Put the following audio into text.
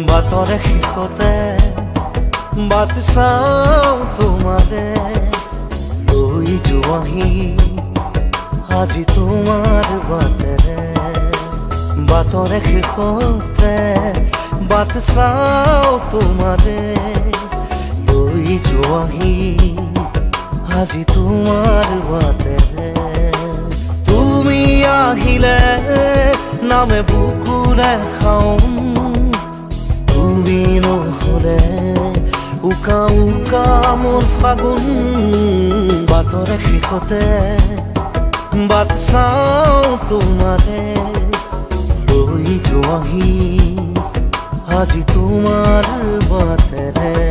বাটৰে শেষতে বাট চাওঁ তোমাৰে লৈ যোৱাহি আজি তোমাৰ বাটেৰে বাটৰে শেষতে বাট চাওঁ তোমাৰে লৈ যোৱাহি আজি তোমাৰ বাটেৰে তুমি আহিলে নামে বুকুৰে খাওঁ তুমি নহ'লে উকা উকা মোৰ ফাগুন বাটৰে শেষতে বাট চাওঁ তোমাৰে লৈ যোৱাহি আজি তোমাৰ বাটেৰে